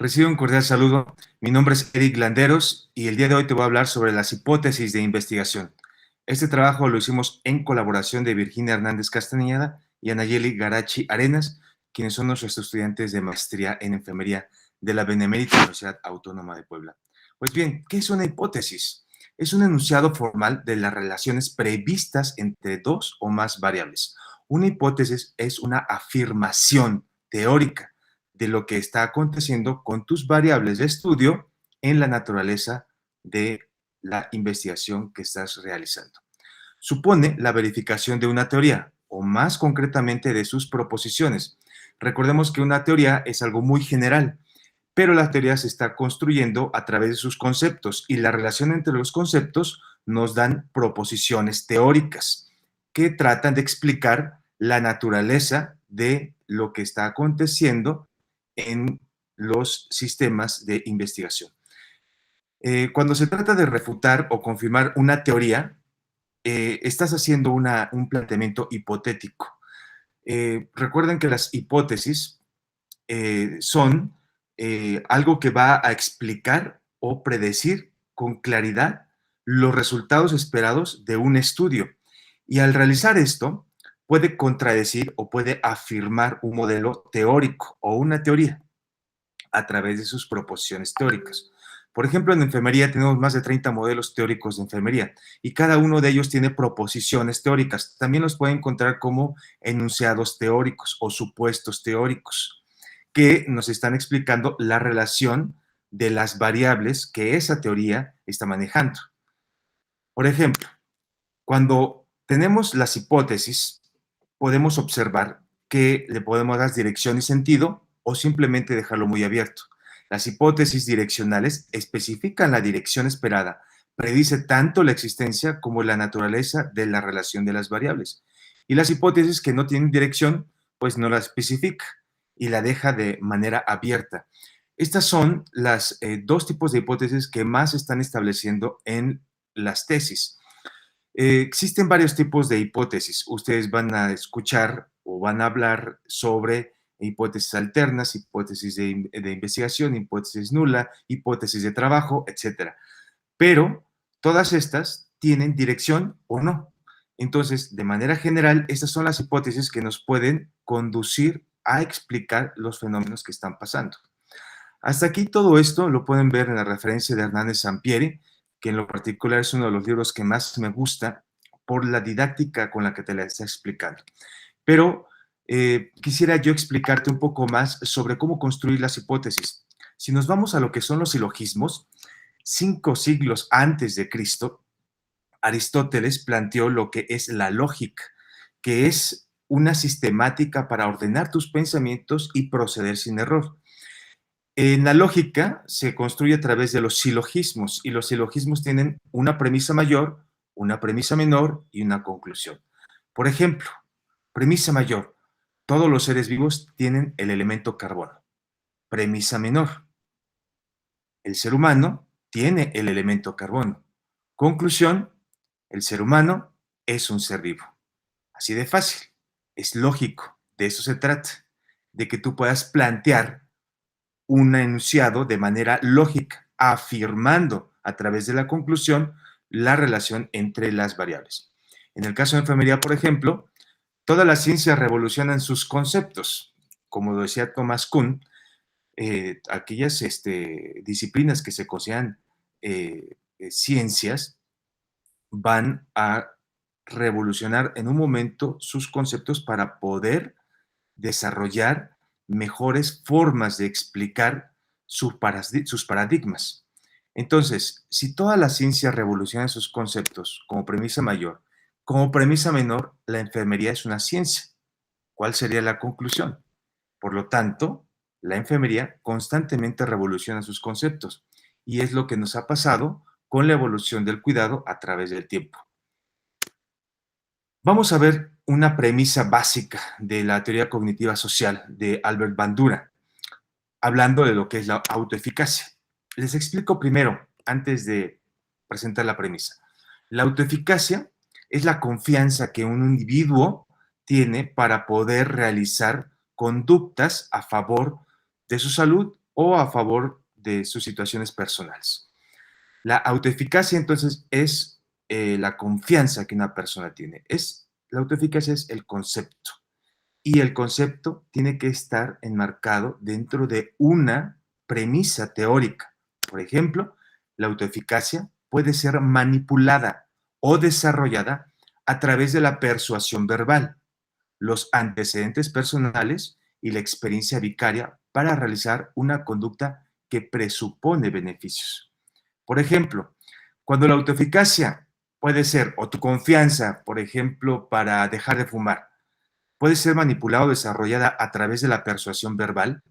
Recibe un cordial saludo. Mi nombre es Eric Landeros y el día de hoy te voy a hablar sobre las hipótesis de investigación. Este trabajo lo hicimos en colaboración de Virginia Hernández Castañeda y Anayeli Garachi Arenas, quienes son nuestros estudiantes de maestría en enfermería de la Benemérita Universidad Autónoma de Puebla. Pues bien, ¿qué es una hipótesis? Es un enunciado formal de las relaciones previstas entre dos o más variables. Una hipótesis es una afirmación teórica de lo que está aconteciendo con tus variables de estudio en la naturaleza de la investigación que estás realizando. Supone la verificación de una teoría, o más concretamente de sus proposiciones. Recordemos que una teoría es algo muy general, pero la teoría se está construyendo a través de sus conceptos y la relación entre los conceptos nos dan proposiciones teóricas que tratan de explicar la naturaleza de lo que está aconteciendo en los sistemas de investigación. Cuando se trata de refutar o confirmar una teoría, estás haciendo un planteamiento hipotético. Recuerden que las hipótesis son algo que va a explicar o predecir con claridad los resultados esperados de un estudio. Y al realizar esto, puede contradecir o puede afirmar un modelo teórico o una teoría a través de sus proposiciones teóricas. Por ejemplo, en enfermería tenemos más de 30 modelos teóricos de enfermería y cada uno de ellos tiene proposiciones teóricas. También los pueden encontrar como enunciados teóricos o supuestos teóricos que nos están explicando la relación de las variables que esa teoría está manejando. Por ejemplo, cuando tenemos las hipótesis, podemos observar que le podemos dar dirección y sentido o simplemente dejarlo muy abierto. Las hipótesis direccionales especifican la dirección esperada, predice tanto la existencia como la naturaleza de la relación de las variables. Y las hipótesis que no tienen dirección, pues no la especifica y la deja de manera abierta. Estas son las dos tipos de hipótesis que más se están estableciendo en las tesis. Existen varios tipos de hipótesis. Ustedes van a escuchar o van a hablar sobre hipótesis alternas, hipótesis de investigación, hipótesis nula, hipótesis de trabajo, etcétera. Pero todas estas tienen dirección o no. Entonces, de manera general, estas son las hipótesis que nos pueden conducir a explicar los fenómenos que están pasando. Hasta aquí todo esto lo pueden ver en la referencia de Hernández Sampieri, que en lo particular es uno de los libros que más me gusta por la didáctica con la que te la está explicando. Pero quisiera yo explicarte un poco más sobre cómo construir las hipótesis. Si nos vamos a lo que son los silogismos, 5 siglos antes de Cristo, Aristóteles planteó lo que es la lógica, que es una sistemática para ordenar tus pensamientos y proceder sin error. En la lógica se construye a través de los silogismos y los silogismos tienen una premisa mayor, una premisa menor y una conclusión. Por ejemplo, premisa mayor, todos los seres vivos tienen el elemento carbono. Premisa menor, el ser humano tiene el elemento carbono. Conclusión, el ser humano es un ser vivo. Así de fácil, es lógico, de eso se trata, de que tú puedas plantear un enunciado de manera lógica, afirmando a través de la conclusión la relación entre las variables. En el caso de enfermería, por ejemplo, todas las ciencias revolucionan sus conceptos. Como lo decía Thomas Kuhn, aquellas disciplinas que se consideran ciencias van a revolucionar en un momento sus conceptos para poder desarrollar mejores formas de explicar sus paradigmas. Entonces, si toda la ciencia revoluciona sus conceptos como premisa mayor, como premisa menor, la enfermería es una ciencia. ¿Cuál sería la conclusión? Por lo tanto, la enfermería constantemente revoluciona sus conceptos y es lo que nos ha pasado con la evolución del cuidado a través del tiempo. Vamos a ver una premisa básica de la teoría cognitiva social de Albert Bandura, hablando de lo que es la autoeficacia. Les explico primero, antes de presentar la premisa. La autoeficacia es la confianza que un individuo tiene para poder realizar conductas a favor de su salud o a favor de sus situaciones personales. La autoeficacia, entonces, es la confianza que una persona tiene. La autoeficacia es el concepto. Y el concepto tiene que estar enmarcado dentro de una premisa teórica. Por ejemplo, la autoeficacia puede ser manipulada o desarrollada a través de la persuasión verbal, los antecedentes personales y la experiencia vicaria para realizar una conducta que presupone beneficios. Por ejemplo, cuando la autoeficacia puede ser, o tu confianza, por ejemplo, para dejar de fumar, puede ser manipulada o desarrollada a través de la persuasión verbal,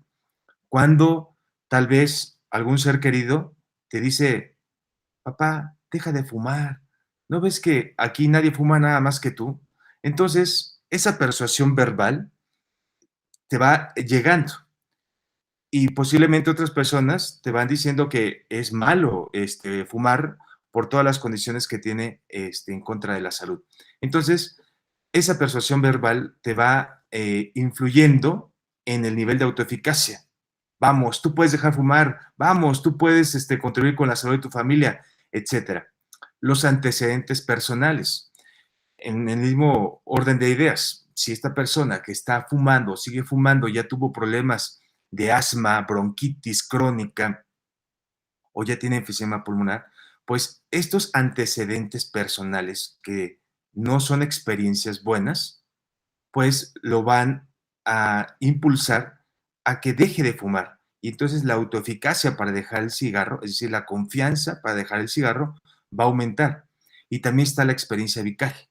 cuando tal vez algún ser querido te dice, papá, deja de fumar, ¿no ves que aquí nadie fuma nada más que tú? Entonces, esa persuasión verbal te va llegando y posiblemente otras personas te van diciendo que es malo fumar por todas las condiciones que tiene en contra de la salud. Entonces, esa persuasión verbal te va influyendo en el nivel de autoeficacia. Vamos, tú puedes dejar fumar, vamos, tú puedes contribuir con la salud de tu familia, etcétera. Los antecedentes personales, en el mismo orden de ideas, si esta persona que está fumando, sigue fumando, ya tuvo problemas de asma, bronquitis crónica o ya tiene enfisema pulmonar, pues estos antecedentes personales que no son experiencias buenas, pues lo van a impulsar a que deje de fumar. Y entonces la autoeficacia para dejar el cigarro, es decir, la confianza para dejar el cigarro, va a aumentar. Y también está la experiencia vicaria.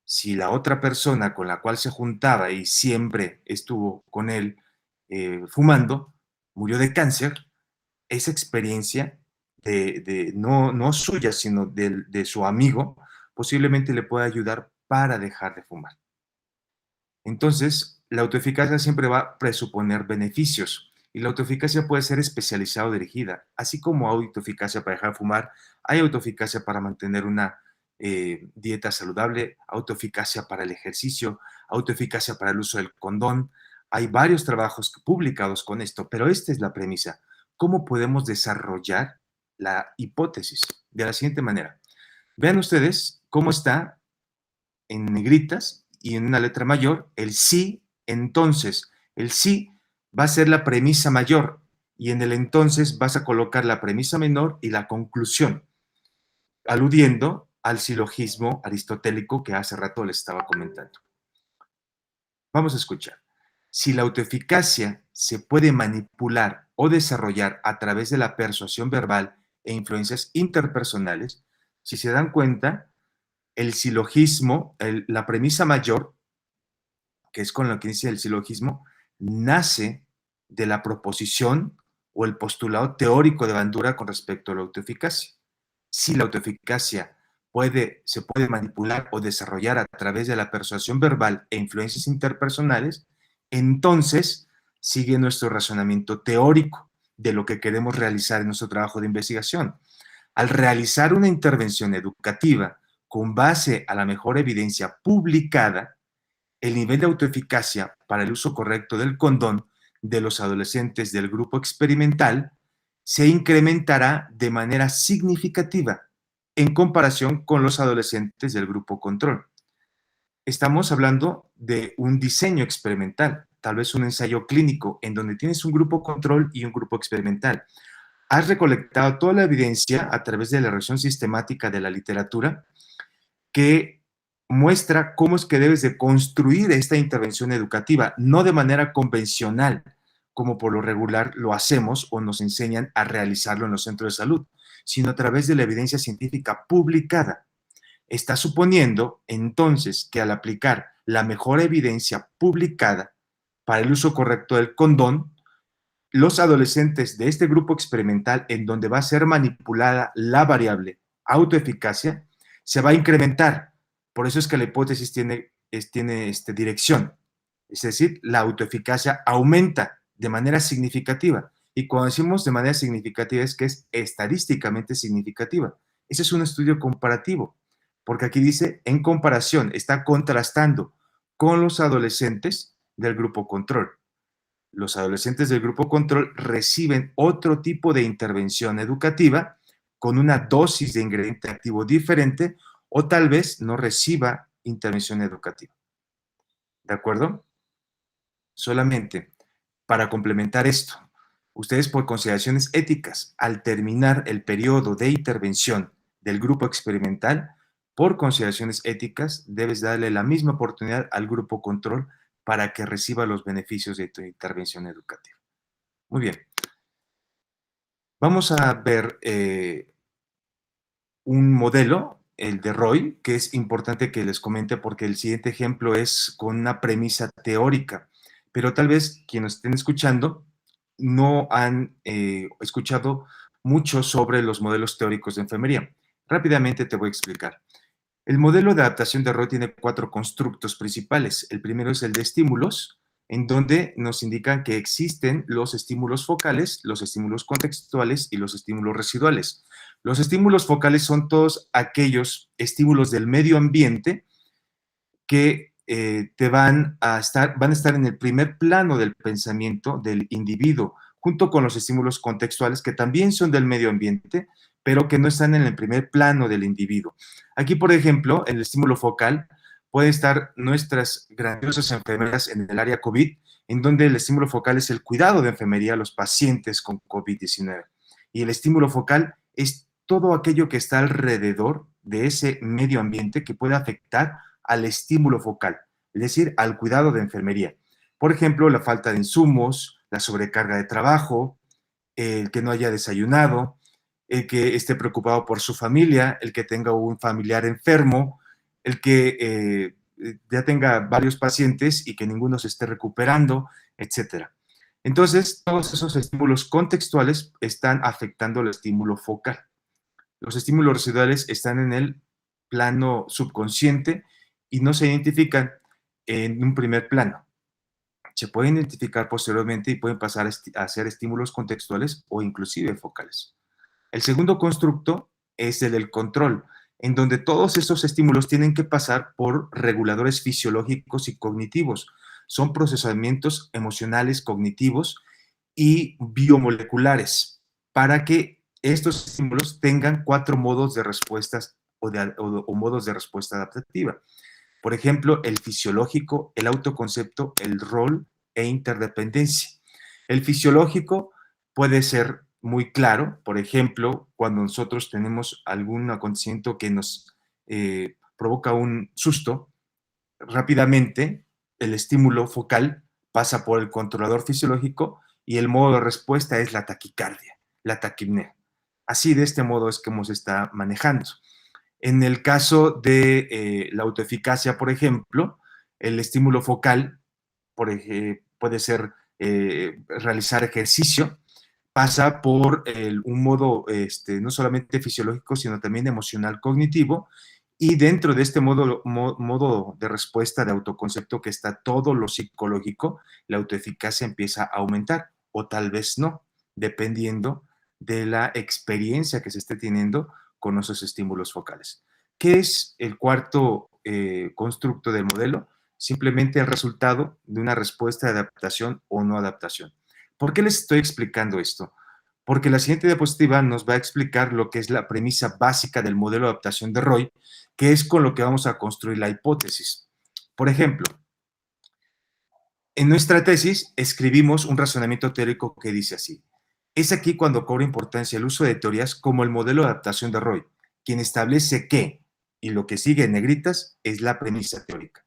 Si la otra persona con la cual se juntaba y siempre estuvo con él fumando, murió de cáncer, esa experiencia no suya, sino de su amigo, posiblemente le pueda ayudar para dejar de fumar. Entonces, la autoeficacia siempre va a presuponer beneficios y la autoeficacia puede ser especializada o dirigida. Así como autoeficacia para dejar de fumar, hay autoeficacia para mantener una dieta saludable, autoeficacia para el ejercicio, autoeficacia para el uso del condón. Hay varios trabajos publicados con esto, pero esta es la premisa. ¿Cómo podemos desarrollar la hipótesis? De la siguiente manera. Vean ustedes cómo está en negritas y en una letra mayor el sí, entonces. El sí va a ser la premisa mayor y en el entonces vas a colocar la premisa menor y la conclusión, aludiendo al silogismo aristotélico que hace rato les estaba comentando. Vamos a escuchar. Si la autoeficacia se puede manipular o desarrollar a través de la persuasión verbal e influencias interpersonales, si se dan cuenta, el silogismo, la premisa mayor, que es con lo que inicia el silogismo, nace de la proposición o el postulado teórico de Bandura con respecto a la autoeficacia. Si la autoeficacia se puede manipular o desarrollar a través de la persuasión verbal e influencias interpersonales, entonces sigue nuestro razonamiento teórico de lo que queremos realizar en nuestro trabajo de investigación. Al realizar una intervención educativa con base a la mejor evidencia publicada, el nivel de autoeficacia para el uso correcto del condón de los adolescentes del grupo experimental se incrementará de manera significativa en comparación con los adolescentes del grupo control. Estamos hablando de un diseño experimental, tal vez un ensayo clínico, en donde tienes un grupo control y un grupo experimental. Has recolectado toda la evidencia a través de la revisión sistemática de la literatura que muestra cómo es que debes de construir esta intervención educativa, no de manera convencional, como por lo regular lo hacemos o nos enseñan a realizarlo en los centros de salud, sino a través de la evidencia científica publicada. Está suponiendo entonces que al aplicar la mejor evidencia publicada para el uso correcto del condón, los adolescentes de este grupo experimental en donde va a ser manipulada la variable autoeficacia se va a incrementar. Por eso es que la hipótesis tiene dirección. Es decir, la autoeficacia aumenta de manera significativa. Y cuando decimos de manera significativa es que es estadísticamente significativa. Ese es un estudio comparativo, porque aquí dice en comparación, está contrastando con los adolescentes del grupo control. Los adolescentes del grupo control reciben otro tipo de intervención educativa con una dosis de ingrediente activo diferente o tal vez no reciba intervención educativa. ¿De acuerdo? Solamente para complementar esto, ustedes por consideraciones éticas, al terminar el periodo de intervención del grupo experimental, por consideraciones éticas, debes darle la misma oportunidad al grupo control para que reciba los beneficios de tu intervención educativa. Muy bien, vamos a ver un modelo, el de Roy, que es importante que les comente porque el siguiente ejemplo es con una premisa teórica, pero tal vez quienes estén escuchando no han escuchado mucho sobre los modelos teóricos de enfermería. Rápidamente te voy a explicar. El modelo de adaptación de Roy tiene 4 constructos principales. El primero es el de estímulos, en donde nos indican que existen los estímulos focales, los estímulos contextuales y los estímulos residuales. Los estímulos focales son todos aquellos estímulos del medio ambiente que van a estar en el primer plano del pensamiento del individuo, junto con los estímulos contextuales que también son del medio ambiente, pero que no están en el primer plano del individuo. Aquí, por ejemplo, en el estímulo focal pueden estar nuestras grandiosas enfermeras en el área COVID, en donde el estímulo focal es el cuidado de enfermería a los pacientes con COVID-19. Y el estímulo focal es todo aquello que está alrededor de ese medio ambiente que puede afectar al estímulo focal, es decir, al cuidado de enfermería. Por ejemplo, la falta de insumos, la sobrecarga de trabajo, el que no haya desayunado, el que esté preocupado por su familia, el que tenga un familiar enfermo, el que ya tenga varios pacientes y que ninguno se esté recuperando, etcétera. Entonces, todos esos estímulos contextuales están afectando el estímulo focal. Los estímulos residuales están en el plano subconsciente y no se identifican en un primer plano. Se pueden identificar posteriormente y pueden pasar a ser estímulos contextuales o inclusive focales. El segundo constructo es el del control, en donde todos estos estímulos tienen que pasar por reguladores fisiológicos y cognitivos. Son procesamientos emocionales, cognitivos y biomoleculares para que estos estímulos tengan 4 modos de respuestas o modos de respuesta adaptativa. Por ejemplo, el fisiológico, el autoconcepto, el rol e interdependencia. El fisiológico puede ser muy claro, por ejemplo, cuando nosotros tenemos algún acontecimiento que nos provoca un susto, rápidamente el estímulo focal pasa por el controlador fisiológico y el modo de respuesta es la taquicardia, la taquipnea. Así de este modo es como se está manejando. En el caso de la autoeficacia, por ejemplo, el estímulo focal puede ser realizar ejercicio, pasa por un modo no solamente fisiológico, sino también emocional cognitivo, y dentro de este modo de respuesta de autoconcepto que está todo lo psicológico, la autoeficacia empieza a aumentar, o tal vez no, dependiendo de la experiencia que se esté teniendo con esos estímulos focales. ¿Qué es el cuarto constructo del modelo? Simplemente el resultado de una respuesta de adaptación o no adaptación. ¿Por qué les estoy explicando esto? Porque la siguiente diapositiva nos va a explicar lo que es la premisa básica del modelo de adaptación de Roy, que es con lo que vamos a construir la hipótesis. Por ejemplo, en nuestra tesis escribimos un razonamiento teórico que dice así: es aquí cuando cobra importancia el uso de teorías como el modelo de adaptación de Roy, quien establece que, y lo que sigue en negritas, es la premisa teórica.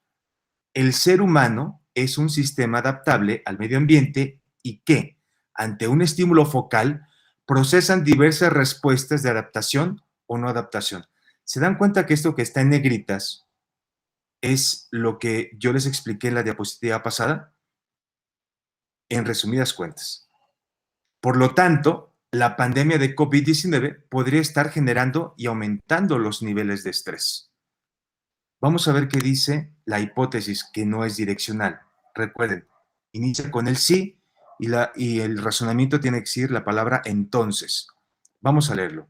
El ser humano es un sistema adaptable al medio ambiente y que, ante un estímulo focal, procesan diversas respuestas de adaptación o no adaptación. ¿Se dan cuenta que esto que está en negritas es lo que yo les expliqué en la diapositiva pasada? En resumidas cuentas. Por lo tanto, la pandemia de COVID-19 podría estar generando y aumentando los niveles de estrés. Vamos a ver qué dice la hipótesis que no es direccional. Recuerden, inicia con el sí y el razonamiento tiene que decir la palabra entonces. Vamos a leerlo.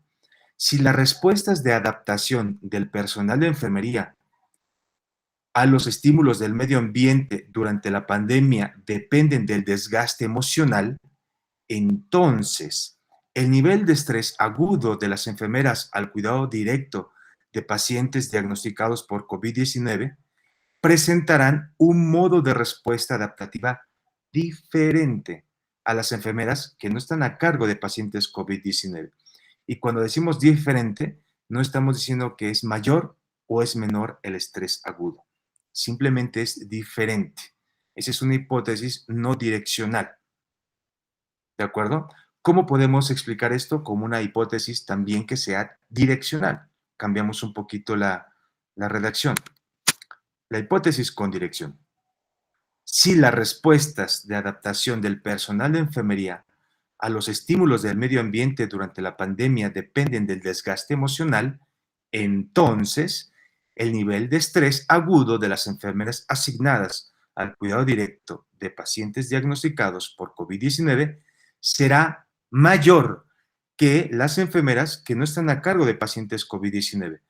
Si las respuestas de adaptación del personal de enfermería a los estímulos del medio ambiente durante la pandemia dependen del desgaste emocional, entonces el nivel de estrés agudo de las enfermeras al cuidado directo de pacientes diagnosticados por COVID-19 presentarán un modo de respuesta adaptativa diferente a las enfermeras que no están a cargo de pacientes COVID-19. Y cuando decimos diferente, no estamos diciendo que es mayor o es menor el estrés agudo. Simplemente es diferente. Esa es una hipótesis no direccional. ¿De acuerdo? ¿Cómo podemos explicar esto como una hipótesis también que sea direccional? Cambiamos un poquito la redacción. La hipótesis con dirección. Si las respuestas de adaptación del personal de enfermería a los estímulos del medio ambiente durante la pandemia dependen del desgaste emocional, entonces el nivel de estrés agudo de las enfermeras asignadas al cuidado directo de pacientes diagnosticados por COVID-19 será mayor que las enfermeras que no están a cargo de pacientes COVID-19.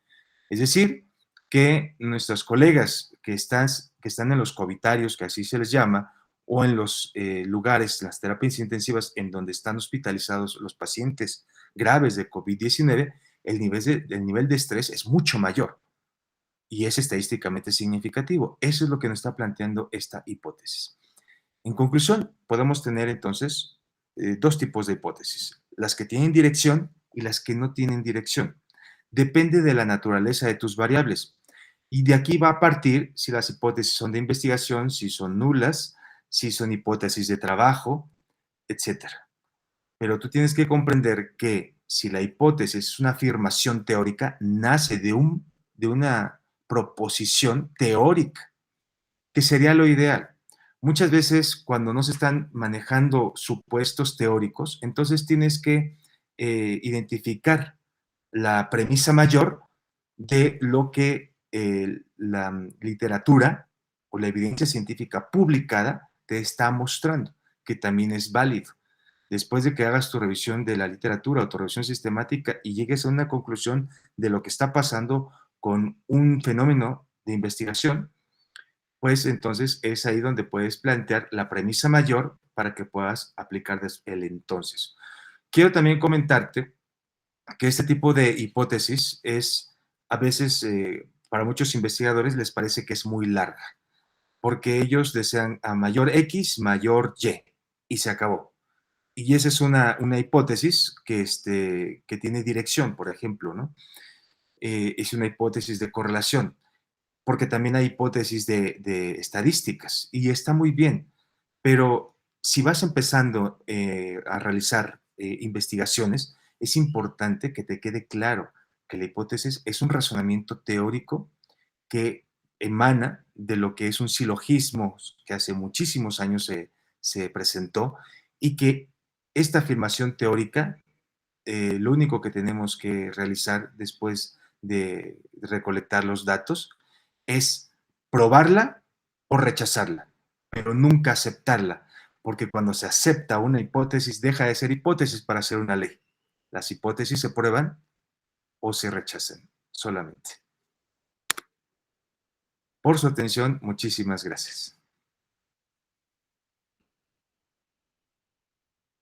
Es decir, que nuestros colegas que están en los covitarios, que así se les llama, o en los lugares, las terapias intensivas en donde están hospitalizados los pacientes graves de COVID-19, el nivel de estrés es mucho mayor y es estadísticamente significativo. Eso es lo que nos está planteando esta hipótesis. En conclusión, podemos tener entonces dos tipos de hipótesis, las que tienen dirección y las que no tienen dirección. Depende de la naturaleza de tus variables. Y de aquí va a partir si las hipótesis son de investigación, si son nulas, si son hipótesis de trabajo, etcétera. Pero tú tienes que comprender que si la hipótesis es una afirmación teórica, nace de una proposición teórica, que sería lo ideal. Muchas veces cuando no se están manejando supuestos teóricos, entonces tienes que identificar la premisa mayor de lo que la literatura o la evidencia científica publicada te está mostrando, que también es válido. Después de que hagas tu revisión de la literatura o tu revisión sistemática y llegues a una conclusión de lo que está pasando con un fenómeno de investigación, pues entonces es ahí donde puedes plantear la premisa mayor para que puedas aplicar el entonces. Quiero también comentarte que este tipo de hipótesis es a veces para muchos investigadores les parece que es muy larga, porque ellos desean a mayor X, mayor y se acabó. Y esa es una hipótesis que tiene dirección, por ejemplo, ¿no? Es una hipótesis de correlación, porque también hay hipótesis de estadísticas y está muy bien, pero si vas empezando a realizar investigaciones, es importante que te quede claro que la hipótesis es un razonamiento teórico que emana de lo que es un silogismo que hace muchísimos años se presentó y que esta afirmación teórica, lo único que tenemos que realizar después de recolectar los datos es probarla o rechazarla, pero nunca aceptarla, porque cuando se acepta una hipótesis deja de ser hipótesis para ser una ley. Las hipótesis se prueban o se rechazan solamente. Por su atención, muchísimas gracias.